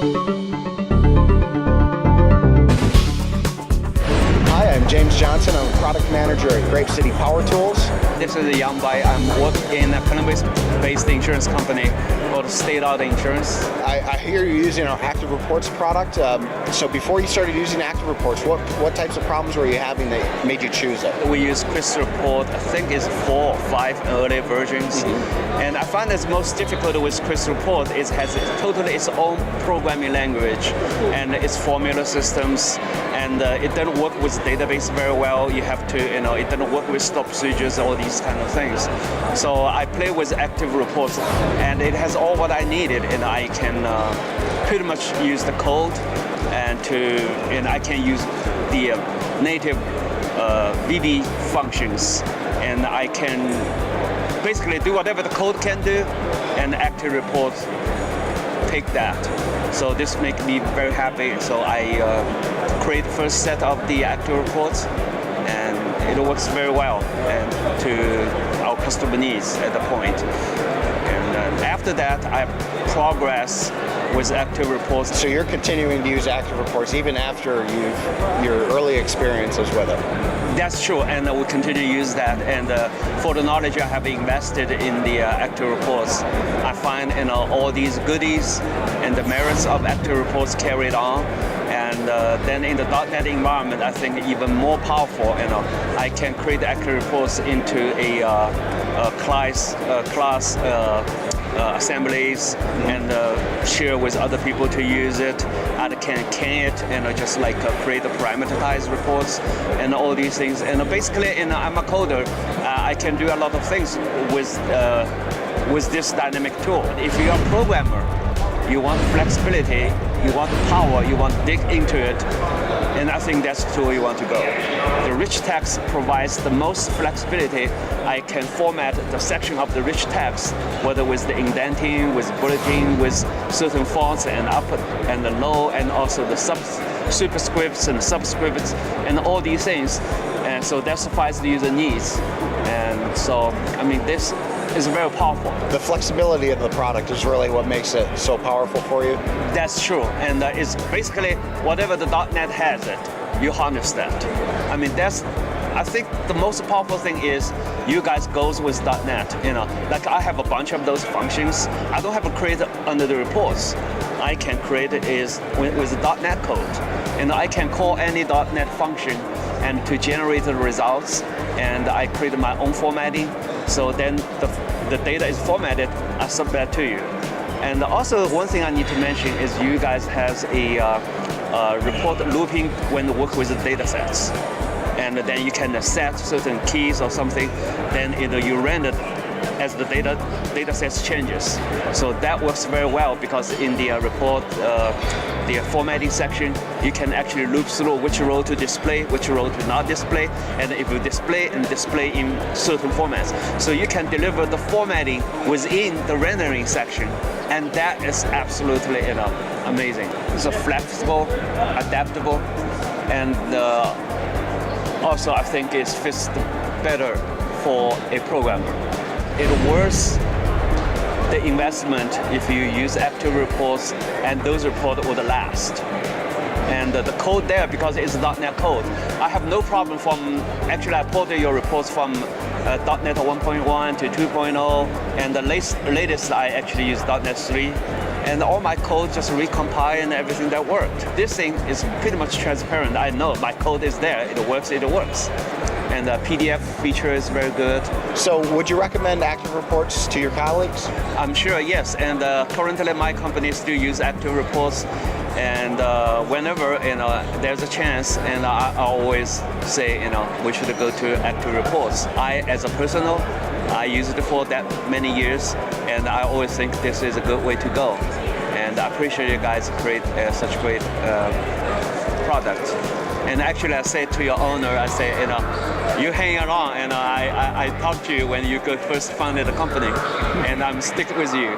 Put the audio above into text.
Hi, I'm James Johnson. I'm a product manager at GrapeCity PowerTools. This is a young guy. I'm working in a Columbus-based insurance company called State Auto Insurance. I hear you're using our ActiveReports product. So before you started using ActiveReports, what types of problems were you having that made you choose it? We use GrapeReport, I think it's 4 or 5 early versions. And I find it's most difficult with GrapeReport is it has totally its own programming language and its formula systems, and it doesn't work with database very well. You have to, it doesn't work with stop procedures, all these kind of things. So I play with ActiveReports, and it has all what I needed, and I can pretty much use the code, and I can use the native VB functions, and I can basically do whatever the code can do, and ActiveReports take that. So this makes me very happy. So I create the first set of the ActiveReports, and it works very well and to our customer needs at the point. And after that, I progress with ActiveReports. So you're continuing to use ActiveReports even after your early experiences with it? That's true, and we'll continue to use that. And for the knowledge I have invested in the ActiveReports, I find all these goodies and the merits of ActiveReports carried on. And then in the .NET environment, I think even more powerful. I can create ActiveReports into a class assemblies and share with other people to use it. I can it and just like create the parameterized reports and all these things. And basically, I'm a coder. I can do a lot of things with this dynamic tool. If you're a programmer, you want flexibility, you want power, you want to dig into it, and I think that's the tool you want to go. The rich text provides the most flexibility. I can format the section of the rich text, whether with the indenting, with bulleting, with certain fonts and up and the low, and also the superscripts and subscripts and all these things. And so that suffices the user needs. And so, this is very powerful. The flexibility of the product is really what makes it so powerful for you? That's true, and it's basically whatever the .NET has it, you harness that. I think the most powerful thing is you guys goes with .NET. Like I have a bunch of those functions. I don't have to create under the reports. I can create it with the .NET code, and I can call any .NET function and to generate the results, and I create my own formatting. So then the data is formatted, I submit that to you. And also one thing I need to mention is you guys has a report looping when you work with the data sets. And then you can set certain keys or something, then you run it as the data sets changes. So that works very well because in the report, the formatting section, you can actually loop through which row to display, which row to not display, and if you display in certain formats. So you can deliver the formatting within the rendering section, and that is absolutely amazing. It's flexible, adaptable, and also I think it fits better for a programmer. It worth the investment if you use ActiveReports, and those reports would last. And the code there, because it's .NET code, I have no problem actually I ported your reports from .NET 1.1 to 2.0, and the latest I actually use .NET 3. And all my code just recompile and everything that worked. This thing is pretty much transparent. I know my code is there, it works. And the PDF feature is very good. So would you recommend ActiveReports to your colleagues? I'm sure, yes. And currently my company still use ActiveReports. And whenever there's a chance, and I always say we should go to ActiveReports. As a personal, I used it for that many years, and I always think this is a good way to go. And I appreciate you guys create such great product. And actually, I say to your owner, I say, you hang around, and I talked to you when you first founded the company, and I'm sticking with you.